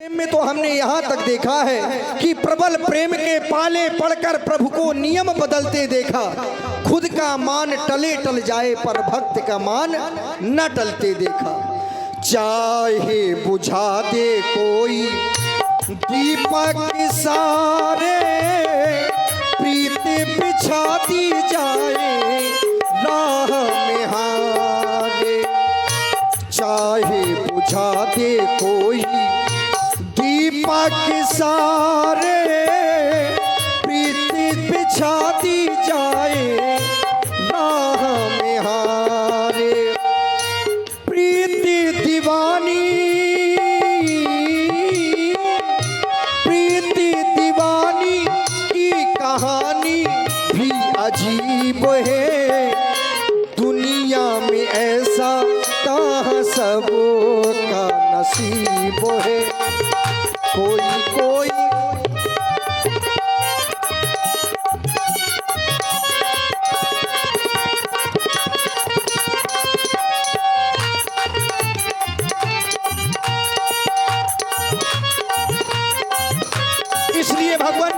में तो हमने यहाँ तक देखा है कि प्रबल प्रेम के पाले पड़कर प्रभु को नियम बदलते देखा। खुद का मान टले टल जाए पर भक्त का मान न टलते देखा। चाहे बुझा दे कोई दीपक सारे, प्रीति बिछा दी जाए राह में हारे। चाहे बुझा दे कोई दीपक सारे, प्रीति बिछा दी जाए राह में हारे। प्रीति दीवानी, प्रीति दीवानी की कहानी भी अजीब है। दुनिया में ऐसा कहाँ सबका नसीब है। कोई कोई इसलिए भगवान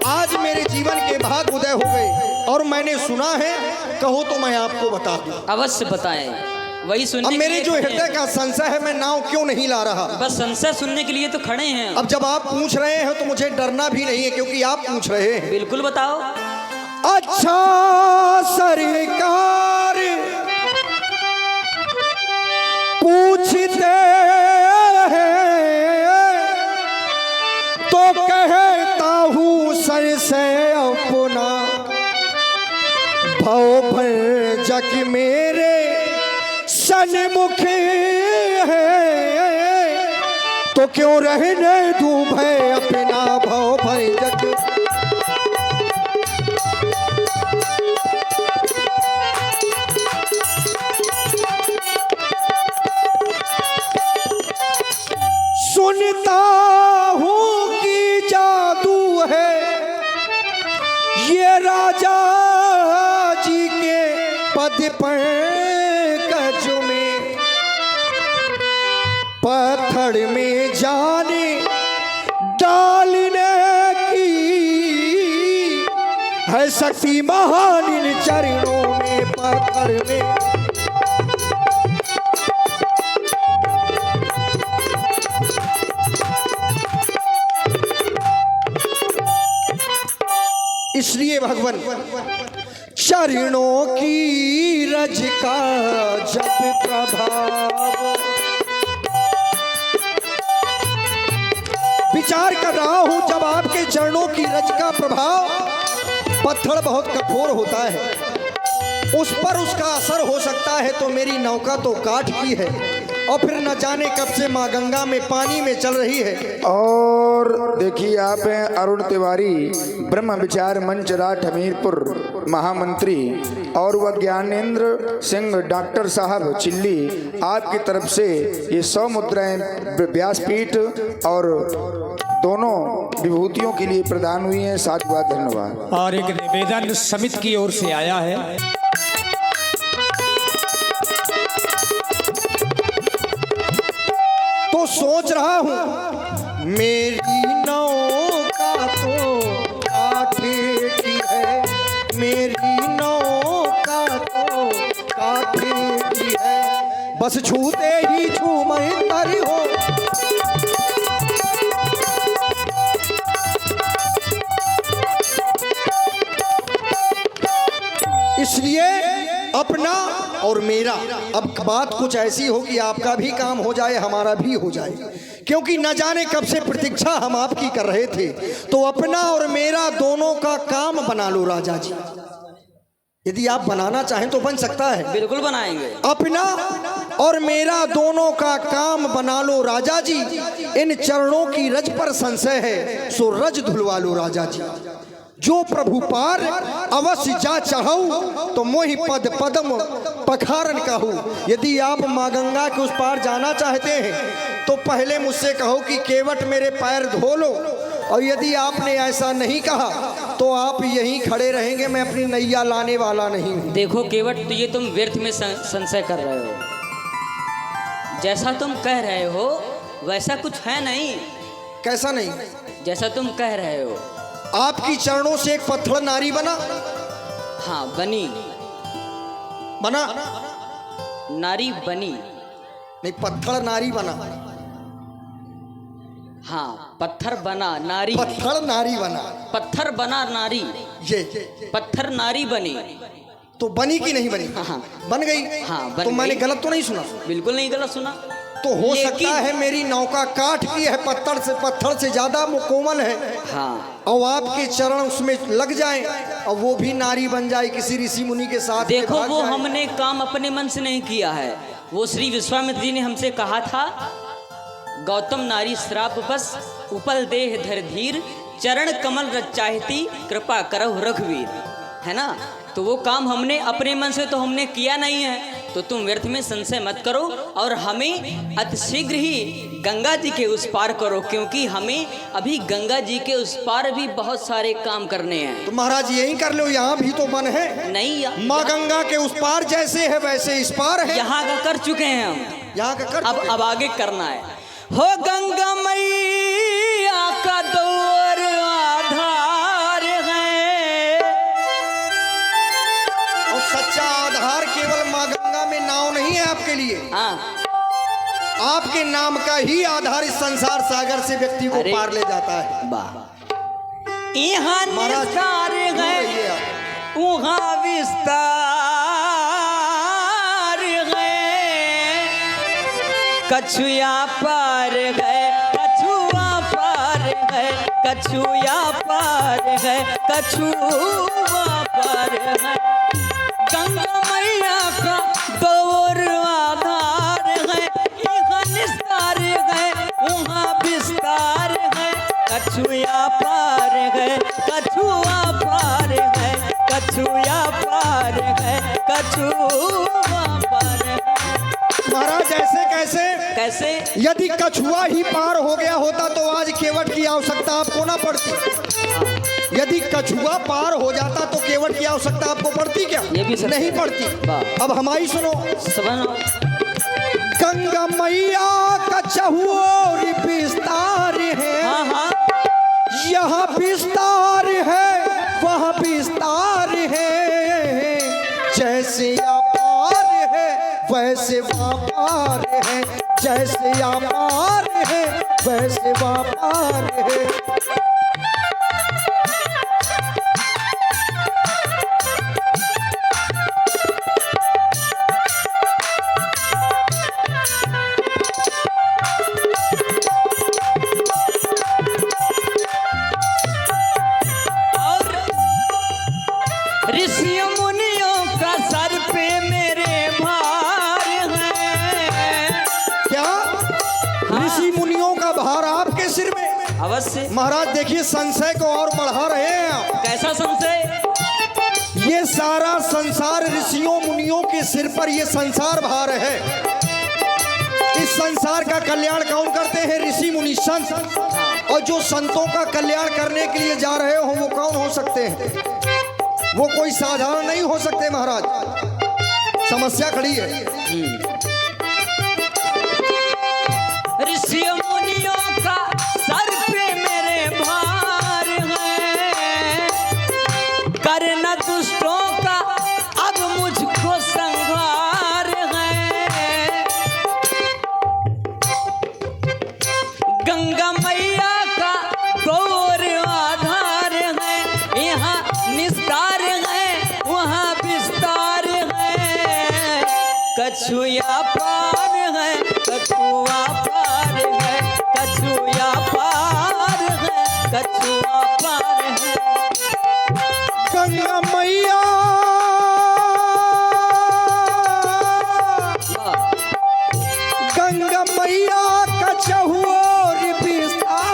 आज मेरे जीवन के भाग उदय हो गए और मैंने सुना है, कहो तो मैं आपको बता दूं। अवश्य बताएं, वही सुनने अब के मेरे लिए जो खड़े हृदय हैं। का संशय है, मैं नाव क्यों नहीं ला रहा। बस संशय सुनने के लिए तो खड़े हैं। अब जब आप पूछ रहे हैं तो मुझे डरना भी नहीं है, क्योंकि आप पूछ रहे हैं। बिल्कुल बताओ। अच्छा सरकार पूछते हैं तो कहता हूँ सर से अपना, भव भर जग मेरे सन्मुख है, तो क्यों रहने दूं भय अपना भव भर जग। सुनता हूँ कि जादू है ये राजा जी के पद पर कज में, पत्थर में जाने डालने की है शक्ति महान इन चरणों में। पत्थर में इसलिए भगवान चरणों की रज का जब प्रभाव, विचार कर रहा हूं जब आपके चरणों की रज का प्रभाव, पत्थर बहुत कठोर होता है, उस पर उसका असर हो सकता है, तो मेरी नौका तो काठ की है और फिर न जाने कब से माँ गंगा में पानी में चल रही है। और देखिए आप हैं अरुण तिवारी, ब्रह्म विचार मंच राठ हमीरपुर महामंत्री, और वह ज्ञानेंद्र सिंह डॉक्टर साहब चिल्ली, आपकी तरफ से ये 100 मुद्राएं व्यासपीठ और दोनों विभूतियों के लिए प्रदान हुई हैं। साधुवाद, धन्यवाद। और एक निवेदन समिति की ओर से आया है। तो सोच रहा हूँ मेरी नौका तो काठे की है, मेरी नौका तो काठे की है, बस छूते ही झूमे तर हो। इसलिए अपना और मेरा, अब बात कुछ ऐसी हो कि आपका भी काम हो जाए, हमारा भी हो जाए, क्योंकि न जाने कब से प्रतीक्षा हम आपकी कर रहे थे। तो अपना और मेरा दोनों का काम बना लो राजा जी, यदि आप बनाना चाहें तो बन सकता है। बिल्कुल बनाएंगे। अपना और मेरा दोनों का काम बना लो राजा जी, इन चरणों की रज पर संशय है, सो रज धुलवा लो राजा जी। जो प्रभु पार अवश्य जा चाहूं, तो मोहि पद पदम पखारन कहूं। यदि आप माँ गंगा के उस पार जाना चाहते हैं तो पहले मुझसे कहो कि केवट मेरे पैर धो लो, और यदि आपने ऐसा नहीं कहा तो आप यहीं खड़े रहेंगे, मैं अपनी नैया लाने वाला नहीं हूँ। देखो केवट, तो ये तुम व्यर्थ में संशय कर रहे हो। जैसा तुम कह रहे हो वैसा कुछ है नहीं कैसा नहीं? जैसा तुम कह रहे हो। आपकी चरणों से एक पत्थर नारी बना? हाँ बनी, बना नारी बनी। नहीं, पत्थर नारी बना। हाँ पत्थर बना नारी, पत्थर नारी बना। पत्थर बना नारी, ये पत्थर नारी बनी। तो बनी कि नहीं बनी? हाँ बन गई। हाँ, बन तो मैंने गई। गलत तो नहीं सुना? बिल्कुल नहीं गलत सुना। तो हो लेकिन- सकता है मेरी नौका काठ की है, पत्थर से ज्यादा वो कोमल है, हाँ और आपके चरण उसमें लग जाएं और वो भी नारी बन जाए किसी ऋषि मुनि के साथ। देखो भाग वो जाए। हमने काम अपने मन से नहीं किया है। वो श्री विश्वामित्र जी ने हमसे कहा था, गौतम नारी श्राप बस उपल देह धर धीर, चरण कमल रचाहती कृपा करहु रघुवीर, है ना। तो वो काम हमने अपने मन से तो हमने किया नहीं है। तो तुम व्यर्थ में संशय मत करो और हमें अतिशीघ्र ही गंगा जी के उस पार करो, क्योंकि हमें अभी गंगा जी के उस पार भी बहुत सारे काम करने हैं। तो महाराज यही कर लो, यहाँ भी तो मन है। नहीं माँ गंगा के उस पार जैसे है वैसे इस पार है। यहाँ का कर चुके हैं हम, यहाँ का कर अब आगे करना है। हो गंगा मैया का दौर आधार है, और सच्चा आधार केवल माँ गंगा में नाव नहीं है आपके लिए। हाँ आपके नाम का ही आधार इस संसार सागर से व्यक्ति को अरे। पार ले जाता है। वाह। यहाँ महाराज, निस्तार दूर है, रहिए आप। वहाँ विस्तार है, कछुआ पार है, कछुआ पार है, कछुआ पार है, कछुआ पार है। गंगा मैया का दौर आधार है, यहाँ निस्तार है, वहाँ विस्तार है, कछुआ पार है, कछुआ पार है, कछुआ पार है, कछुआ पार है। महाराज ऐसे कैसे? कैसे? यदि कछुआ ही पार हो गया होता तो आज केवट की आवश्यकता आपको ना पड़ती। यदि कछुआ पार हो जाता तो केवट की आवश्यकता आपको पड़ती क्या? ये भी सच नहीं है। पड़ती। वाह। अब हमारी सुनो। सुनो। गंगा मैया का चहुओर विस्तार है, हाँ हाँ यहाँ विस्तार है वहाँ विस्तार है, जैसे अपार है वैसे व्यापार है, जैसे अपार है वैसे व्यापार है। ऋषियों मुनियों का सर पे मेरे भार है। क्या ऋषि मुनियों का भार आपके सिर में? अवश्य। महाराज देखिए, संशय को और बढ़ा रहे हैं आप। कैसा संशय? ये सारा संसार ऋषियों मुनियों के सिर पर ये संसार भार है। इस संसार का कल्याण कौन करते हैं? ऋषि मुनि संत। और जो संतों का कल्याण करने के लिए जा रहे हो वो कौन हो सकते हैं? वो कोई साधारण नहीं हो सकते महाराज। समस्या खड़ी है। ऋषियों मुनियों का सर पे मेरे भार है, करना दुष्टों का अब मुझको संहार है। गंगा मैया का गौर आधार है, यहाँ निस्तार है वहाँ विस्तार है, कछुआ पार है, कछुआ पार है, कछुआ पार है, कछुआ पार है। गंगा मैया गंगा मैया का चहुओर विस्तार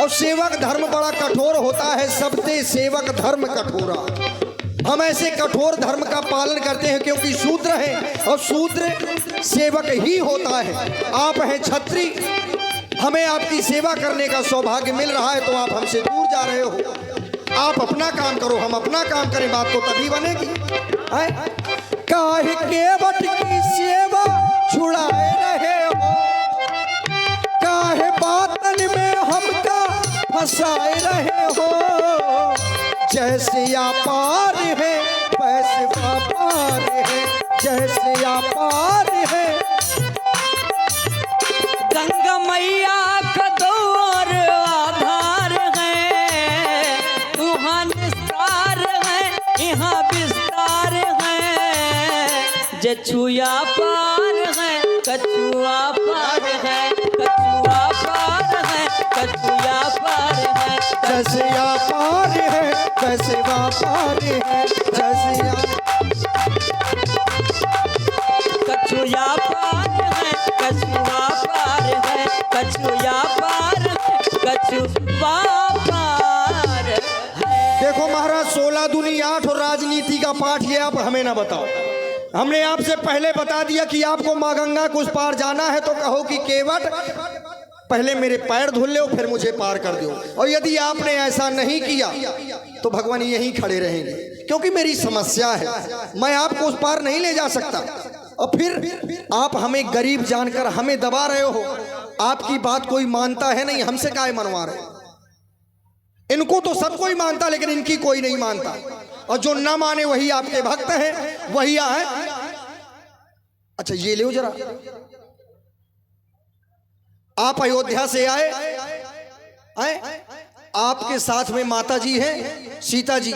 और सेवक धर्म बड़ा कठोर होता है, सबते सेवक धर्म कठोरा। हम ऐसे कठोर धर्म का पालन करते हैं क्योंकि शूद्र हैं और शूद्र सेवक ही होता है। आप हैं छत्री, हमें आपकी सेवा करने का सौभाग्य मिल रहा है तो आप हमसे दूर जा रहे हो। आप अपना काम करो, हम अपना काम करें, बात तो तभी बनेगी। काहे केवट की सेवा छुड़ाए रहे हो, काहे बातन में हमका फंसाए रहे हो। जैसे व्यापार है वैसे व्यापार है, जैसे व्यापार है। गंगा मैया का दौर आधार है, वहाँ निस्तार है यहाँ विस्तार है। जछुआ पार है कछुआ पार है, कछुआ पार है कछुआ पार है। जैसे व्यापार है वैसे व्यापार है, जैसे कछुआ पार है कछुआ पार है, कछुआ पार है कछुआ पार है। देखो महाराज, 16 दूनी 8 और राजनीति का पाठ ये आप हमें ना बताओ। हमने आपसे पहले बता दिया कि आपको माँ गंगा को उस पार जाना है तो कहो कि केवट पहले मेरे पैर धुल लो फिर मुझे पार कर दो। और यदि आपने ऐसा नहीं किया तो भगवान यहीं खड़े रहेंगे क्योंकि मेरी समस्या है, मैं आपको उस पार नहीं ले जा सकता। और फिर आप हमें गरीब जानकर हमें दबा रहे हो। आपकी बात कोई मानता है नहीं, हमसे काहे मनवा रहे। इनको तो सब कोई मानता लेकिन इनकी कोई नहीं मानता, और जो ना माने वही आपके भक्त हैं, वही आए। अच्छा ये लो जरा, आप अयोध्या से आए, आपके साथ में माता जी हैं सीता जी,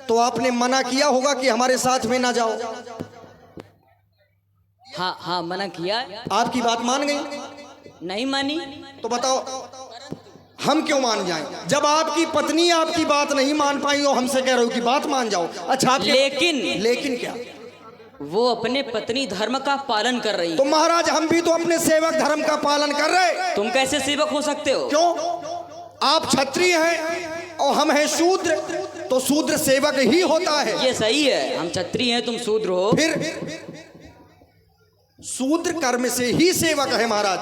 तो आपने मना किया होगा कि हमारे साथ में ना जाओ। हाँ हाँ मना किया। आपकी बात मान गई? नहीं मानी। तो बताओ हम क्यों मान जाएं? जब आपकी पत्नी आपकी बात नहीं मान पाई और हमसे कह रहे हो कि बात मान जाओ। अच्छा लेकिन क्या? वो अपने पत्नी धर्म का पालन कर रही। तो महाराज हम भी तो अपने सेवक धर्म का पालन कर रहे। तुम कैसे सेवक हो सकते हो? क्यों? आप क्षत्रिय हैं और हम हैं शूद्र, तो शूद्र सेवक ही होता है। ये सही है, हम क्षत्रिय हैं तुम शूद्र हो। फिर शूद्र कर्म से ही सेवक है महाराज,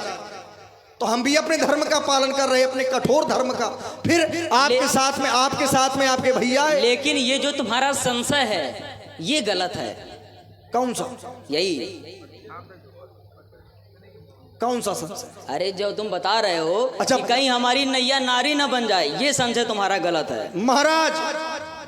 तो हम भी अपने धर्म का पालन कर रहे हैं, अपने कठोर धर्म का। फिर आपके साथ में आपके भैया है। लेकिन ये जो तुम्हारा संशय है ये गलत है। कौन सा? यही कौन सा संशय? अरे जो तुम बता रहे हो अच्छा, कि कहीं हमारी नैया नारी न बन जाए, ये संशय तुम्हारा गलत है। महाराज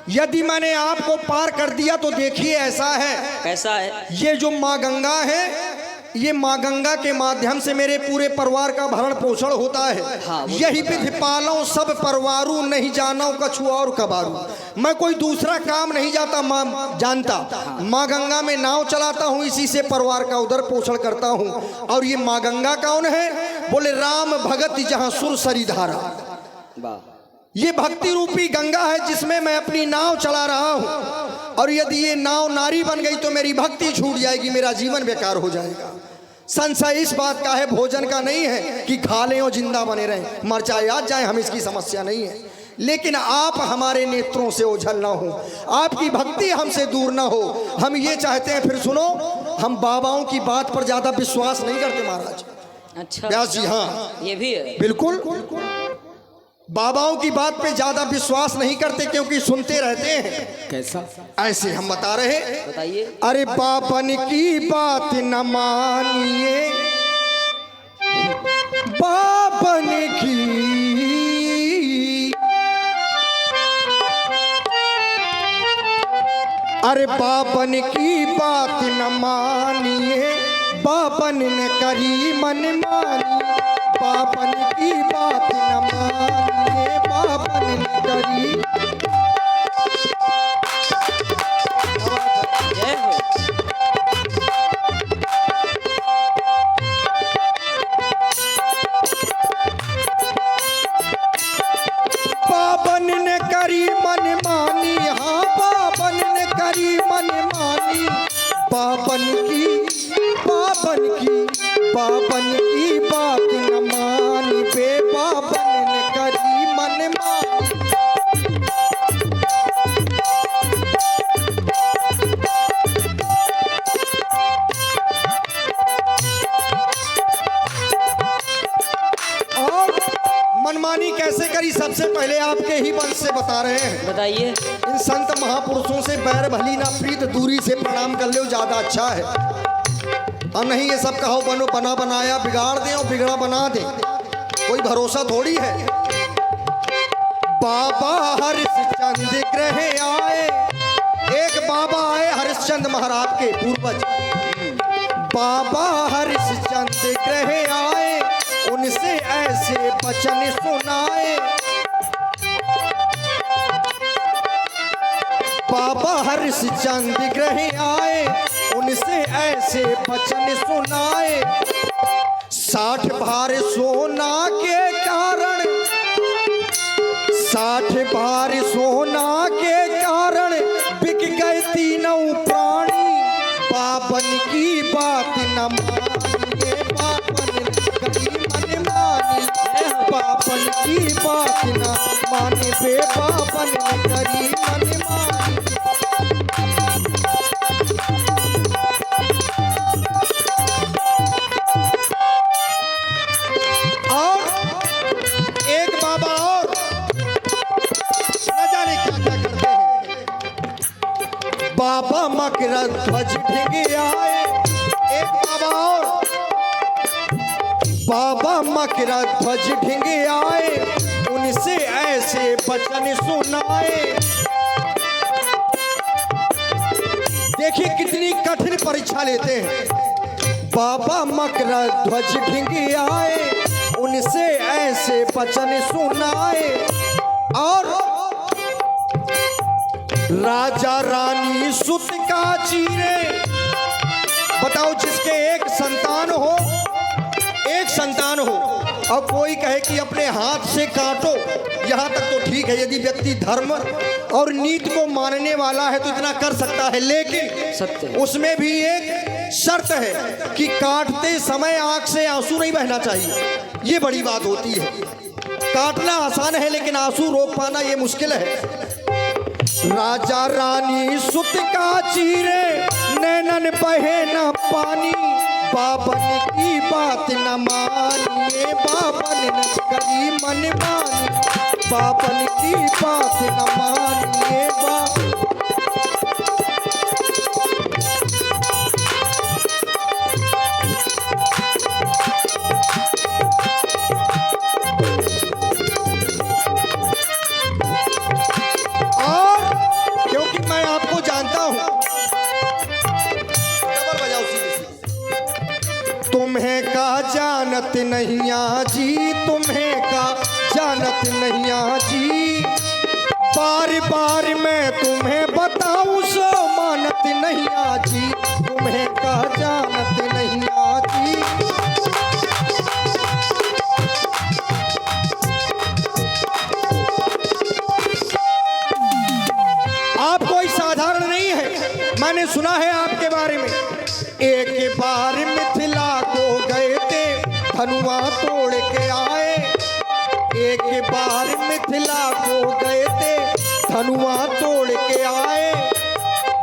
यदि मैंने आपको पार कर दिया तो देखिए ऐसा है। कैसा है? ये जो माँ गंगा है, ये माँ गंगा के माध्यम से मेरे पूरे परिवार का भरण पोषण होता है। हाँ, यही विधि पालो सब परिवारू, नहीं जानो कछु और कबारू। मैं कोई दूसरा काम नहीं जानता। माँ गंगा में नाव चलाता हूँ, इसी से परिवार का उधर पोषण करता हूँ। और ये माँ गंगा कौन है? बोले राम भगत जहाँ सुर सरी धारा। ये भक्ति रूपी गंगा है जिसमें मैं अपनी नाव चला रहा हूँ। और यदि ये नाव नारी बन गई तो मेरी भक्ति छूट जाएगी, मेरा जीवन बेकार हो जाएगा। संशय इस बात का है, भोजन का नहीं है कि खा लें और जिंदा बने रहें, मर जाए आज जाए, हम इसकी समस्या नहीं है। लेकिन आप हमारे नेत्रों से ओझल ना हो, आपकी भक्ति हमसे दूर ना हो, हम ये चाहते हैं। फिर सुनो, हम बाबाओं की बात पर ज्यादा विश्वास नहीं करते महाराज। अच्छा व्यास जी, हाँ ये भी है। बिल्कुल, बाबाओं की बात पे ज्यादा विश्वास नहीं करते क्योंकि सुनते रहते हैं। कैसा? ऐसे हम बता रहे, बताइए। अरे बाबन की बात न मानिए, बाबन की, अरे बाबन की बात न मानिए, बाबन ने करी मन मानी। बाबन की बात न मानिए, बाबन ने करी। जय हो। बाबन ने करी मन मानी, हाँ बाबन ने करी मन मानी। बाबन की बात न मानी, बे बाबन ने करी मन नरी सबसे पहले आपके ही वंश से बता रहे हैं। बताइए। इन संत महापुरुषों से बैर भली ना प्रीत, दूरी से प्रणाम कर लो ज्यादा अच्छा है। और नहीं ये सब कहो बनो बना बनाया बिगाड़ दे और बिगड़ा बना दे, कोई भरोसा थोड़ी है। बाबा हरिश्चंद्र ग्रह आए, एक बाबा आए हरिश्चंद्र महाराज के पूर्वज। बाबा हरिश्चंद्र ग्रह आए, उनसे ऐसे वचन सुनाए। बाबा हरिश्चंद्र ग्रह आए, उनसे ऐसे वचन सुनाए। 60 भार सोना के कारण, 60 भार सोना के कारण बिक गए तीनों प्राणी। बाबन की बात न मानिए, बाबन कभी मन मानी। बाबन की बात न माने बे, बाबन करी मन मानी। और एक बाबा और न जाने क्या क्या करते हैं। बाबा मकर ध्वज ढिंगे आए, एक बाबा और बाबा मकर ध्वज ढिंगे आए, उनसे ऐसे वचन सुनाए। देखिए कितनी कठिन परीक्षा लेते हैं। बाबा मकर ध्वज ढिंगे आए, उनसे ऐसे वचन सुनाए। और राजा रानी सुत का चीरे, बताओ जिसके एक संतान हो, एक संतान हो और कोई कहे कि अपने हाथ से काटो, यहाँ तक तो ठीक है यदि व्यक्ति धर्म और नीति को मानने वाला है तो इतना कर सकता है। लेकिन सत्य उसमें भी एक शर्त है कि काटते समय आंख से आंसू नहीं बहना चाहिए। ये बड़ी बात होती है। काटना आसान है लेकिन आंसू रोक पाना ये मुश्किल है। राजा रानी सुत का चीरे, नैनन बहे न पानी। बाबन की बात न मानिए, बाबन न करी मन मानी। बाबन की बात न मानिए, तुम्हें का जानत नहीं आजी, तुम्हें का जानत नहीं आजी। बार बार मैं तुम्हें बताऊं सो मानत नहीं आजी। तुम्हें का जानत नहीं आजी। आप कोई साधारण नहीं है। मैंने सुना है आपके बारे में। एक बार मिथिला को गए थे, धनुआ तोड़ के आए। एक बार मिथिला को गए थे, धनुआ तोड़ के आए।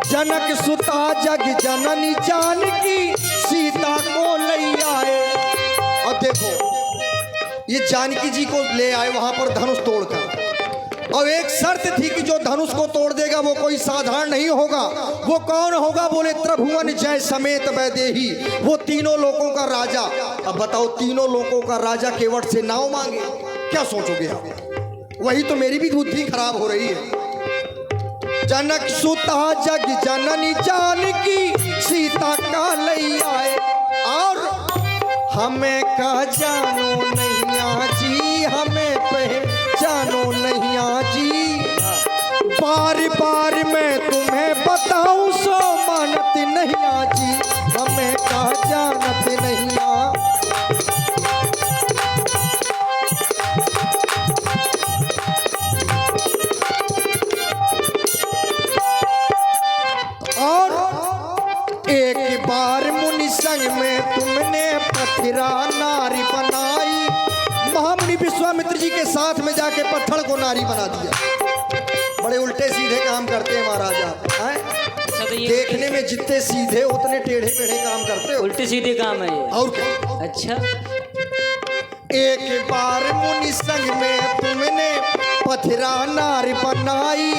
जनक सुता जग जननी जानकी, सीता को ले आए। और देखो ये जानकी जी को ले आए वहां पर धनुष तोड़कर। और एक शर्त थी कि जो धनुष को तोड़ देगा वो कोई साधारण नहीं होगा। वो कौन होगा? बोले त्रिभुवन जय समेत वैदेही, वो तीनों लोगों का राजा। अब बताओ तीनों लोगों का राजा केवट से नाव मांगे, क्या सोचोगे आप? वही तो मेरी भी बुद्धि खराब हो रही है। जनक सुता जग जननी जानकी, सीता का ले आए। और हमें का जानो नहीं आजी, हमें पहचानो नहीं आजी। बार बार मैं तुम्हें बताऊं सो मानत नहीं आजी। हमें का जानत नहीं आ। और एक बार मुनि संग में तुमने पथिरा नारी बनाई। महामुनि विश्वामित्र जी के साथ में जाके पत्थर को नारी बना दिया। बड़े उल्टे सीधे काम करते हैं महाराजा। अच्छा तो ये देखने में जितने सीधे उतने टेढ़े मेढ़े काम करते हो। उल्टे सीधे काम है ये। और क्या? अच्छा एक बार मुनि संग में तुम ने पथरा नारी बनाई,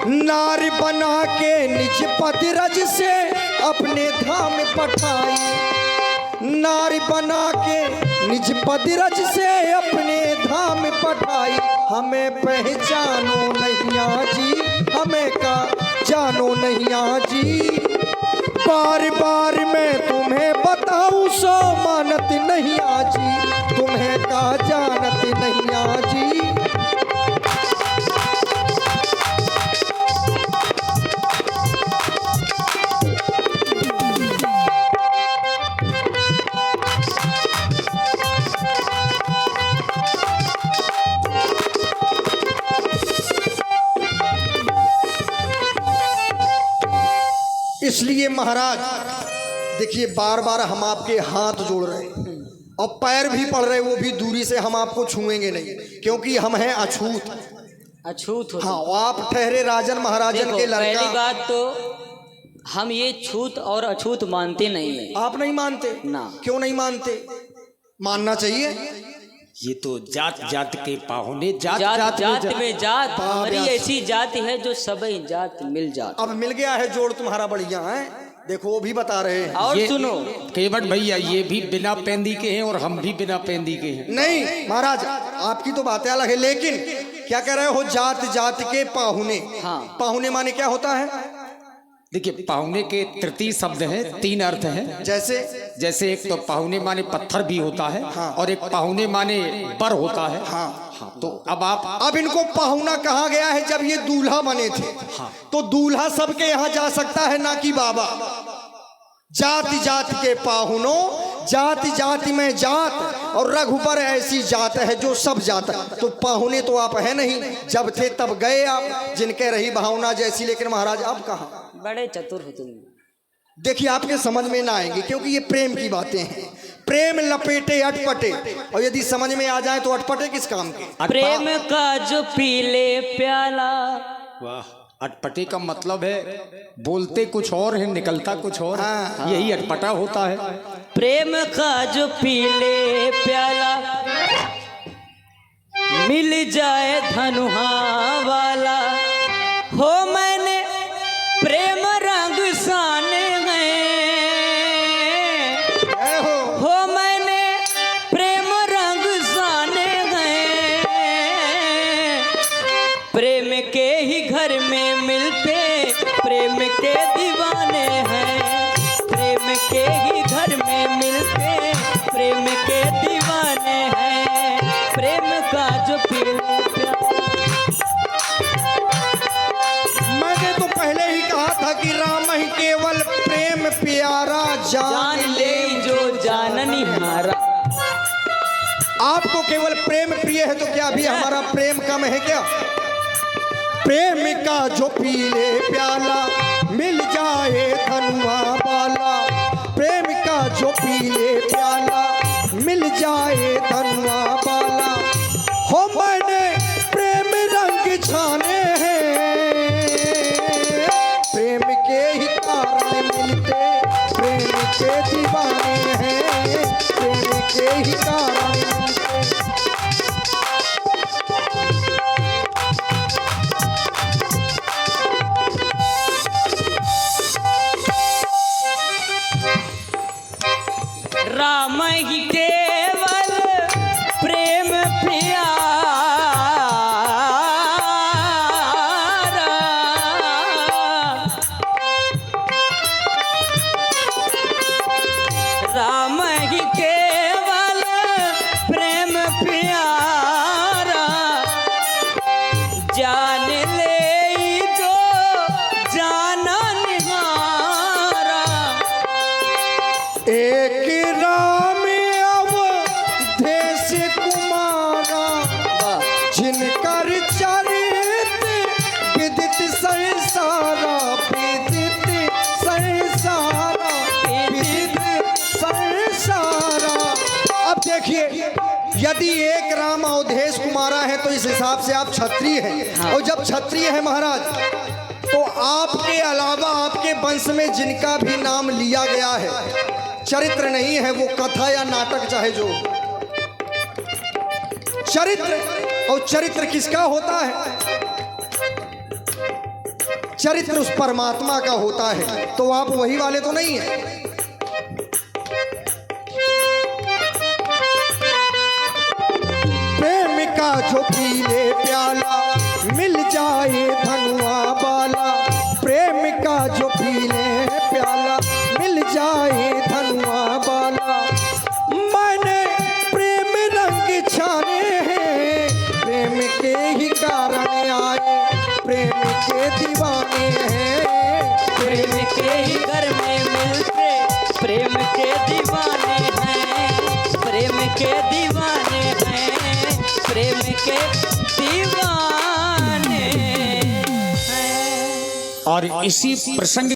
नारी बना के निज पतिरज से अपने धाम पठाई, नारी बना के निज पतिरज से अपने धाम पठाई। हमें पहचानो नैया जी, हमें का जानो नैया जी, बार बार मैं तुम्हें बताऊं सो मानत नैया जी, तुम्हें का जानत नैया जी। इसलिए महाराज देखिए, बार बार हम आपके हाथ जोड़ रहे हैं और पैर भी पड़ रहे, वो भी दूरी से, हम आपको छुएंगे नहीं क्योंकि हम हैं अछूत। अछूत हो हाँ, आप ठहरे राजन महाराजन देखो, के पहली लड़का। बात तो हम ये छूत और अछूत मानते नहीं है। आप नहीं मानते ना। क्यों नहीं मानते? मानना चाहिए। ये तो जात जात के पाहुने, जात जात जात जात में जात, बाप हमारी यार। ऐसी जाति है जो सभी जात मिल जात। अब मिल गया है जोड़ तुम्हारा बढ़िया है, देखो वो भी बता रहे हैं। और ये सुनो, केवट भैया ये भी बिना पेंदी के हैं और हम भी बिना पेंदी के हैं। नहीं महाराज, आपकी तो बातें अलग है, लेकिन क्या कह रहे हो, जात जात के पाहुने। हाँ। पाहुने माने क्या होता है? देखिए, पाहुने के तृतीय शब्द हैं, 3 अर्थ हैं। जैसे जैसे एक तो पाहुने माने पत्थर भी होता है, हाँ। और एक पाहुने माने बर होता है। हाँ। हाँ, तो अब इनको पाहुना कहा गया है जब ये दूल्हा बने थे। हाँ। तो दूल्हा सबके यहाँ जा सकता है, ना कि बाबा। जाति जाति के पाहुनों, जाति जाति में जात, और रघुबर ऐसी जात है जो सब जात। तो पाहुने तो आप है नहीं, जब थे तब गए आप, जिनके रही भावना जैसी। लेकिन महाराज अब कहाँ? बड़े चतुर हो तुम। देखिए, आपके समझ में ना आएंगे क्योंकि ये प्रेम की बातें हैं। प्रेम लपेटे अटपटे, और यदि समझ में आ जाए तो अटपटे किस काम के? प्रेम का जो पीले प्याला। वाह, अटपटे का मतलब है बोलते कुछ और है, निकलता कुछ और। हाँ। यही अटपटा होता है। प्रेम का जो पीले प्याला, मिल जाए धनुहा वाला, हो मैंने प्रेम रंग साने गए, हो मैंने प्रेम रंग साने गए, प्रेम के ही घर में मिलते प्रेम के दीवाने हैं, प्रेम के ही घर में मिलते प्रेम के दीवाने हैं, प्रेम का जो पीले प्याला। मैंने तो पहले ही कहा था कि राम ही केवल प्रेम प्यारा जान ले जो जाननी हारा। आपको केवल प्रेम प्रिय है तो क्या अभी हमारा प्रेम कम है क्या? प्रेम का जो पीले प्याला, मिल जाए धनुआ वाला, प्रेम का जो पीले प्याला, मिल जाए धनुआ वाला, हो मैंने प्रेम रंग छाने हैं, प्रेम के ही कारण मिलते प्रेम के दीवाने हैं, प्रेम के ही कारण मिलते। राम ही केवल प्रेम प्यारा, राम ही केवल प्रेम प्यारा, जान ले जो जाना निहारा, एक राम अवधेश कुमारा, जिनकर चरित विदित संसारा, विदित संसारा, विदित संसारा। अब देखिए, यदि एक राम अवधेश कुमारा है तो इस हिसाब से आप क्षत्रिय हैं, और जब क्षत्रिय है महाराज, तो आपके अलावा आपके वंश में जिनका भी नाम लिया गया है, चरित्र नहीं है, वो कथा या नाटक चाहे जो, चरित्र और चरित्र किसका होता है? चरित्र उस परमात्मा का होता है। तो आप वही वाले तो नहीं है। प्रेम का जो पीले प्याला मिल जाए धनुआ बाला, प्रेम का जो पीले प्याला मिल जाए धनुआ बाला। मैंने प्रेम रंग छाने हैं, प्रेम के ही कारण आए, प्रेम के दीवाने हैं, प्रेम के ही घर में मिलते, प्रेम के दीवाने हैं, प्रेम के दीवाने हैं, प्रेम के दीवाने हैं। और इसी प्रसंग